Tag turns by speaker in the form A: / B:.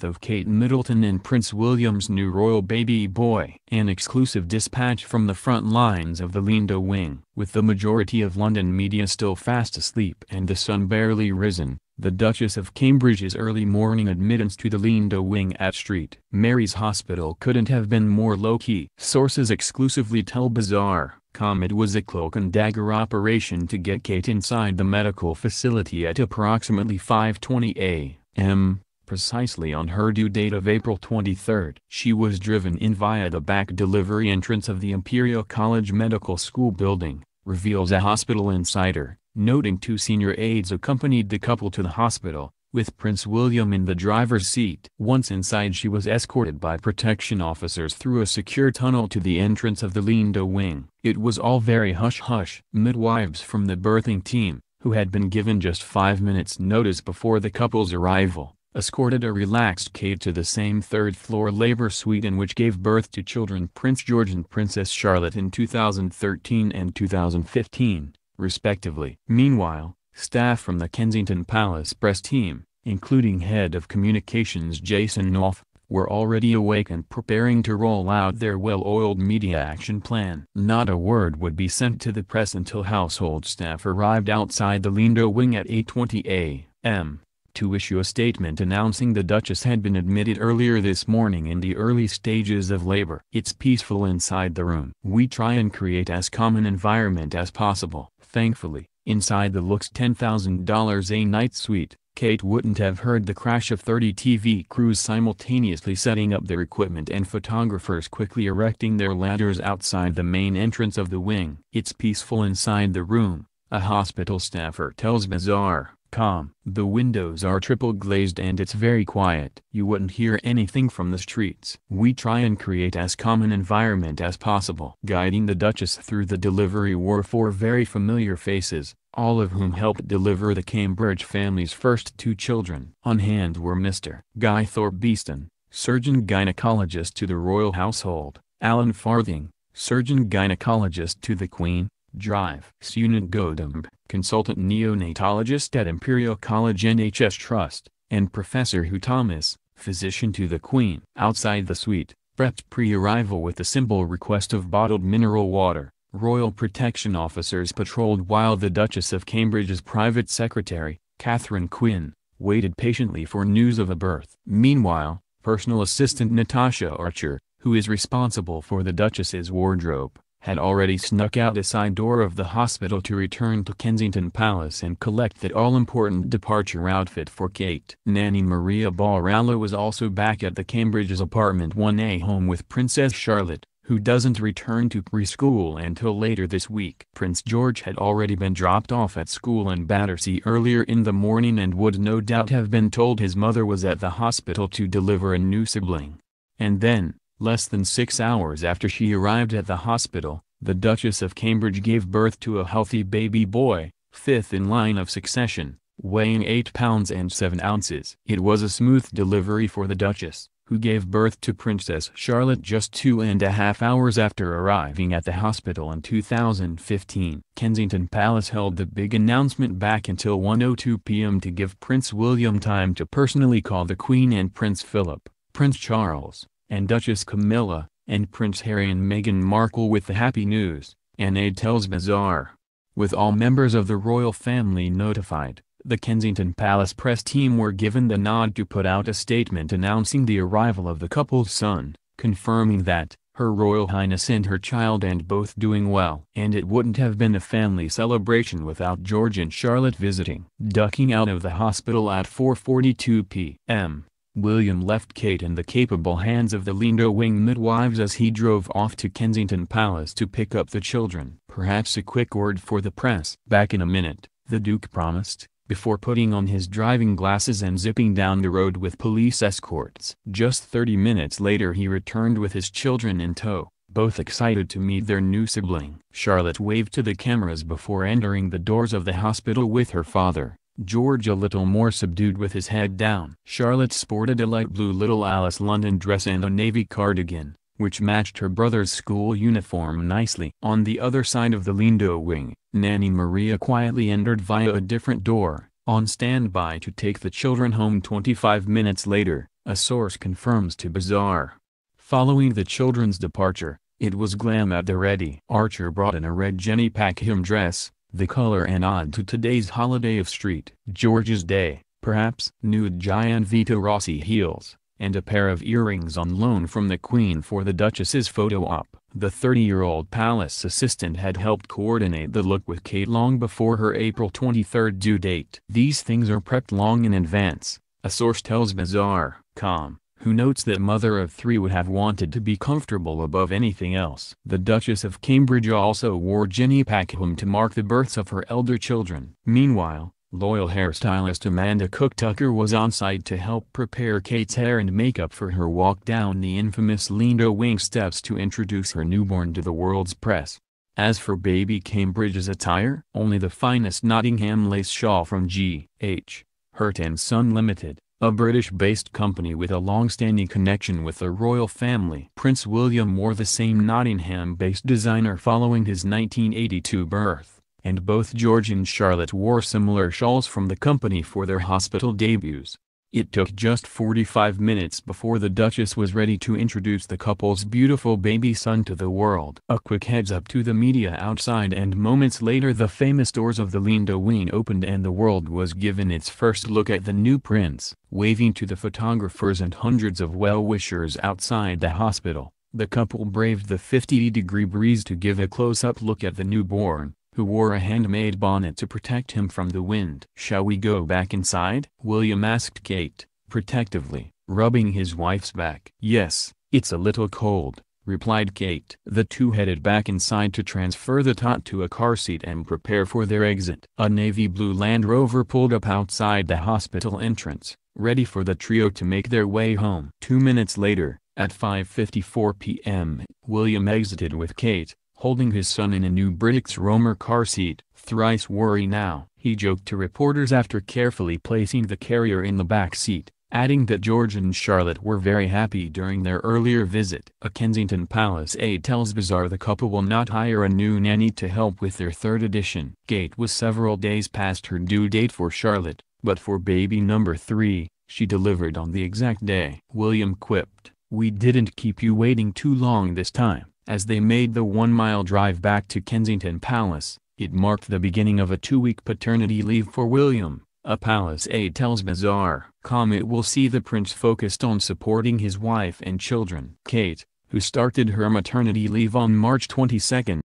A: of Kate Middleton and Prince William's new royal baby boy. An exclusive dispatch from the front lines of the Lindo wing. With the majority of London media still fast asleep and the sun barely risen, the Duchess of Cambridge's early morning admittance to the Lindo wing at St. Mary's Hospital couldn't have been more low-key. Sources exclusively tell Bazaar.com it was a cloak and dagger operation to get Kate inside the medical facility at approximately 5:20 a.m., precisely on her due date of April 23. She was driven in via the back delivery entrance of the Imperial College Medical School building, reveals a hospital insider, noting two senior aides accompanied the couple to the hospital, with Prince William in the driver's seat. Once inside, she was escorted by protection officers through a secure tunnel to the entrance of the Lindo wing. It was all very hush-hush. Midwives from the birthing team, who had been given just 5 minutes notice before the couple's arrival, escorted a relaxed Kate to the same third-floor labor suite in which gave birth to children Prince George and Princess Charlotte in 2013 and 2015, respectively. Meanwhile, staff from the Kensington Palace press team, including head of communications Jason Knopf, were already awake and preparing to roll out their well-oiled media action plan. Not a word would be sent to the press until household staff arrived outside the Lindo wing at 8:20 a.m. to issue a statement announcing the Duchess had been admitted earlier this morning in the early stages of labor. It's peaceful inside the room. We try and create as calm an environment as possible. Thankfully, inside the looks $10,000 a night suite, Kate wouldn't have heard the crash of 30 TV crews simultaneously setting up their equipment and photographers quickly erecting their ladders outside the main entrance of the wing. It's peaceful inside the room, a hospital staffer tells Bazaar.com. The windows are triple glazed and it's very quiet. You wouldn't hear anything from the streets. We try and create as calm an environment as possible. Guiding the Duchess through the delivery were four very familiar faces, all of whom helped deliver the Cambridge family's first two children. On hand were Mr. Guy Thorpe-Beeston, surgeon gynecologist to the royal household; Alan Farthing, surgeon gynecologist to the Queen; Drive Sunit Godamb, consultant neonatologist at Imperial College NHS Trust; and Professor Hugh Thomas, physician to the Queen. Outside the suite, prepped pre-arrival with the simple request of bottled mineral water, royal protection officers patrolled while the Duchess of Cambridge's private secretary, Catherine Quinn, waited patiently for news of a birth. Meanwhile, personal assistant Natasha Archer, who is responsible for the Duchess's wardrobe, had already snuck out a side door of the hospital to return to Kensington Palace and collect that all-important departure outfit for Kate. Nanny Maria Baralla was also back at the Cambridge's apartment 1A home with Princess Charlotte, who doesn't return to preschool until later this week. Prince George had already been dropped off at school in Battersea earlier in the morning and would no doubt have been told his mother was at the hospital to deliver a new sibling. And then, less than 6 hours after she arrived at the hospital, the Duchess of Cambridge gave birth to a healthy baby boy, fifth in line of succession, weighing 8 pounds and 7 ounces. It was a smooth delivery for the Duchess, who gave birth to Princess Charlotte just 2.5 hours after arriving at the hospital in 2015. Kensington Palace held the big announcement back until 1:02 p.m. to give Prince William time to personally call the Queen and Prince Philip, Prince Charles, and Duchess Camilla, and Prince Harry and Meghan Markle with the happy news, an aide tells Bazaar. With all members of the royal family notified, the Kensington Palace press team were given the nod to put out a statement announcing the arrival of the couple's son, confirming that, Her Royal Highness and her child and both doing well. And it wouldn't have been a family celebration without George and Charlotte visiting. Ducking out of the hospital at 4:42 p.m. William left Kate in the capable hands of the Lindo wing midwives as he drove off to Kensington Palace to pick up the children. Perhaps a quick word for the press. Back in a minute, the Duke promised, before putting on his driving glasses and zipping down the road with police escorts. Just 30 minutes later he returned with his children in tow, both excited to meet their new sibling. Charlotte waved to the cameras before entering the doors of the hospital with her father, George a little more subdued with his head down. Charlotte sported a light blue Little Alice London dress and a navy cardigan, which matched her brother's school uniform nicely. On the other side of the Lindo wing, Nanny Maria quietly entered via a different door, on standby to take the children home 25 minutes later. a source confirms to Bazaar. Following the children's departure, it was glam at the ready. Archer brought in a red Jenny Packham dress, the color and nod to today's holiday of St. George's Day, perhaps. Nude giant Vito Rossi heels, and a pair of earrings on loan from the Queen for the Duchess's photo op. The 30-year-old palace assistant had helped coordinate the look with Kate long before her April 23 due date. These things are prepped long in advance, a source tells Bazaar.com, who notes that mother of three would have wanted to be comfortable above anything else. The Duchess of Cambridge also wore Jenny Packham to mark the births of her elder children. Meanwhile, loyal hairstylist Amanda Cook-Tucker was on site to help prepare Kate's hair and makeup for her walk down the infamous Lindo Wing steps to introduce her newborn to the world's press. As for baby Cambridge's attire, only the finest Nottingham lace shawl from G.H. Hurt & Son Limited, a British-based company with a long-standing connection with the royal family. Prince William wore the same Nottingham-based designer following his 1982 birth, and both George and Charlotte wore similar shawls from the company for their hospital debuts. It took just 45 minutes before the Duchess was ready to introduce the couple's beautiful baby son to the world. A quick heads-up to the media outside, and moments later the famous doors of the Lindo Wing opened and the world was given its first look at the new prince. Waving to the photographers and hundreds of well-wishers outside the hospital, the couple braved the 50-degree breeze to give a close-up look at the newborn, who wore a handmade bonnet to protect him from the wind. "Shall we go back inside?" William asked Kate, protectively, rubbing his wife's back. "Yes, it's a little cold," replied Kate. The two headed back inside to transfer the tot to a car seat and prepare for their exit. A navy blue Land Rover pulled up outside the hospital entrance, ready for the trio to make their way home. 2 minutes later, at 5:54 p.m., William exited with Kate, holding his son in a new Britax Roamer car seat. "Thrice worry now," he joked to reporters after carefully placing the carrier in the back seat, adding that George and Charlotte were very happy during their earlier visit. A Kensington Palace aide tells Bazaar the couple will not hire a new nanny to help with their third edition. Kate was several days past her due date for Charlotte, but for baby number 3, she delivered on the exact day. William quipped, "We didn't keep you waiting too long this time." As they made the 1-mile drive back to Kensington Palace, it marked the beginning of a 2-week paternity leave for William. A palace aide tells Bazaar.com it will see the prince focused on supporting his wife and children. Kate, who started her maternity leave on March 22,